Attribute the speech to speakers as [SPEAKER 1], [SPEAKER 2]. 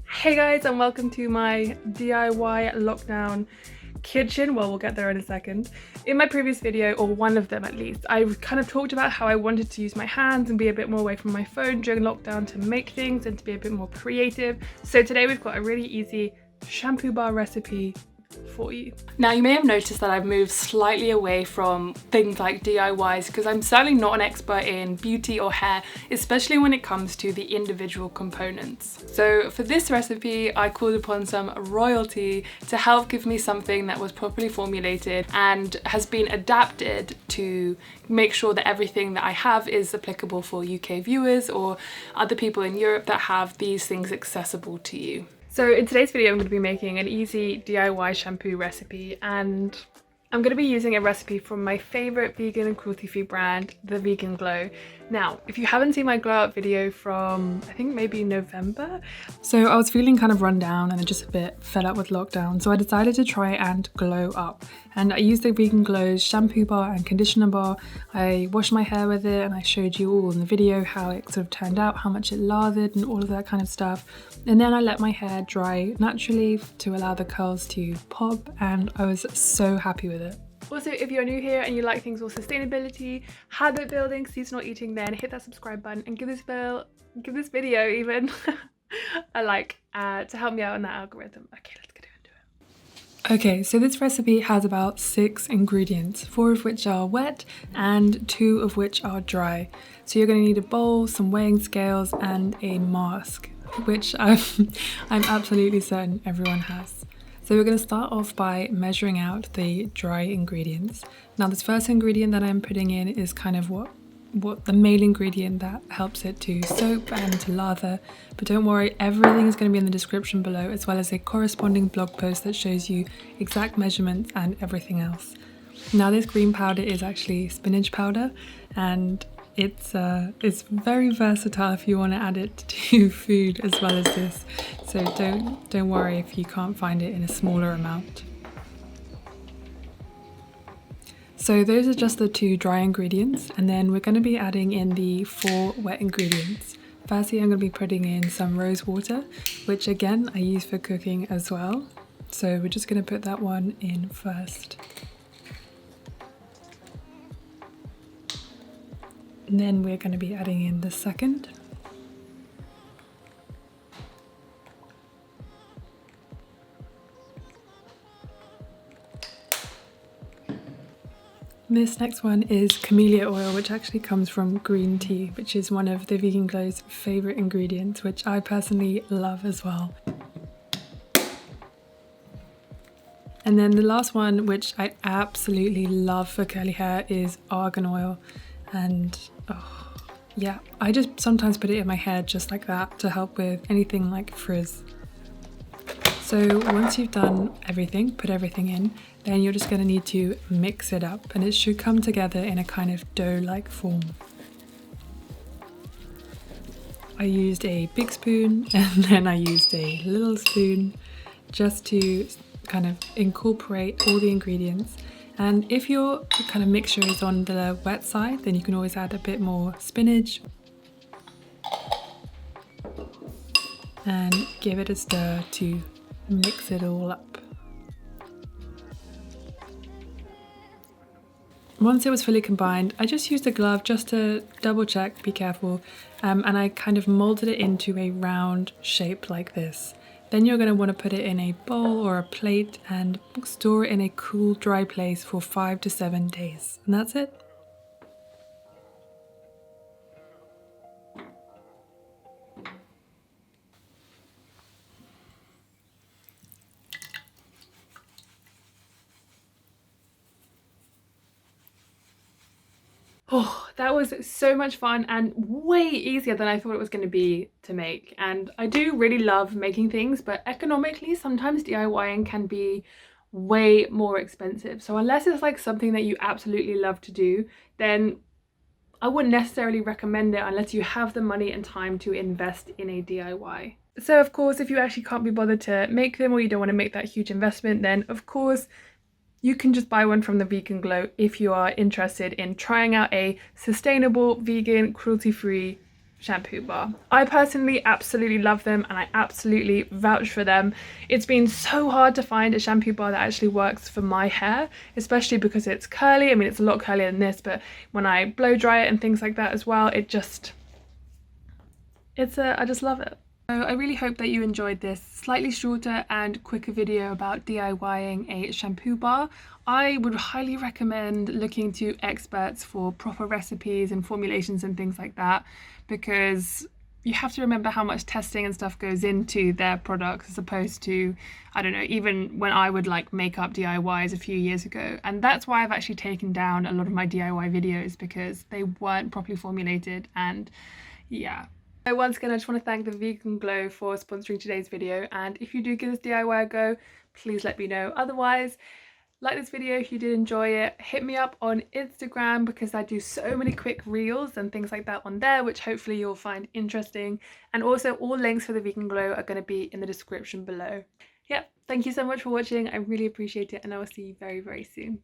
[SPEAKER 1] Hey guys, and welcome to my DIY lockdown kitchen. Well, we'll get there in a second. In my previous video, or one of them at least, I kind of talked about how I wanted to use my hands and be a bit more away from my phone during lockdown to make things and to be a bit more creative. So today we've got a really easy shampoo bar recipe for you. Now, you may have noticed that I've moved slightly away from things like DIYs because I'm certainly not an expert in beauty or hair, especially when it comes to the individual components. So for this recipe, I called upon some royalty to help give me something that was properly formulated and has been adapted to make sure that everything that I have is applicable for UK viewers or other people in Europe that have these things accessible to you. So in today's video, I'm going to be making an easy DIY shampoo recipe, and I'm going to be using a recipe from my favourite vegan and cruelty-free brand, The Vegan Glow. Now, if you haven't seen my glow up video from, I think maybe November, so I was feeling kind of run down and just a bit fed up with lockdown, so I decided to try and glow up. And I used the Vegan Glow's shampoo bar and conditioner bar. I washed my hair with it and I showed you all in the video how it sort of turned out, how much it lathered and all of that kind of stuff. And then I let my hair dry naturally to allow the curls to pop, and I was so happy with it. Also, if you're new here and you like things with sustainability, habit building, seasonal eating, then hit that subscribe button and give this video even a like to help me out on that algorithm. Okay, let's get into it. Okay, so this recipe has about 6 ingredients, 4 of which are wet and 2 of which are dry. So you're going to need a bowl, some weighing scales and a mask, which I'm absolutely certain everyone has. So we're going to start off by measuring out the dry ingredients. Now, this first ingredient that I'm putting in is kind of what the main ingredient that helps it to soap and to lather. But don't worry, everything is going to be in the description below, as well as a corresponding blog post that shows you exact measurements and everything else. Now, this green powder is actually spinach powder, and it's very versatile if you want to add it to food as well as this. So don't worry if you can't find it in a smaller amount. So those are just the 2 dry ingredients, and then we're going to be adding in the 4 wet ingredients. Firstly, I'm going to be putting in some rose water, which again I use for cooking as well. So we're just going to put that one in first. And then we're going to be adding in the second. This next one is camellia oil, which actually comes from green tea, which is one of the Vegan Glow's favourite ingredients, which I personally love as well. And then the last one, which I absolutely love for curly hair, is argan oil. And yeah, I just sometimes put it in my hair just like that to help with anything like frizz. So once you've done everything, put everything in, then you're just going to need to mix it up, and it should come together in a kind of dough-like form. I used a big spoon and then I used a little spoon just to kind of incorporate all the ingredients. And if your kind of mixture is on the wet side, then you can always add a bit more spinach and give it a stir to mix it all up. Once it was fully combined, I just used a glove just to double check, be careful, and I kind of molded it into a round shape like this. Then you're going to want to put it in a bowl or a plate and store it in a cool, dry place for 5 to 7 days. And that's it. Oh, that was so much fun and way easier than I thought it was going to be to make. And I do really love making things, but economically, sometimes DIYing can be way more expensive. So unless it's like something that you absolutely love to do, then I wouldn't necessarily recommend it unless you have the money and time to invest in a DIY. So of course, if you actually can't be bothered to make them or you don't want to make that huge investment, then of course, you can just buy one from the Vegan Glow if you are interested in trying out a sustainable, vegan, cruelty-free shampoo bar. I personally absolutely love them and I absolutely vouch for them. It's been so hard to find a shampoo bar that actually works for my hair, especially because it's curly. I mean, it's a lot curlier than this, but when I blow dry it and things like that as well, I just love it. So I really hope that you enjoyed this slightly shorter and quicker video about DIYing a shampoo bar. I would highly recommend looking to experts for proper recipes and formulations and things like that, because you have to remember how much testing and stuff goes into their products as opposed to, I don't know, even when I would like make up DIYs a few years ago. And that's why I've actually taken down a lot of my DIY videos, because they weren't properly formulated. And yeah. So once again, I just want to thank the Vegan Glow for sponsoring today's video, and if you do give this DIY a go, please let me know. Otherwise, like this video if you did enjoy it. Hit me up on Instagram because I do so many quick reels and things like that on there, which hopefully you'll find interesting. And also all links for the Vegan Glow are going to be in the description below. Yep, thank you so much for watching. I really appreciate it, and I will see you very, very soon.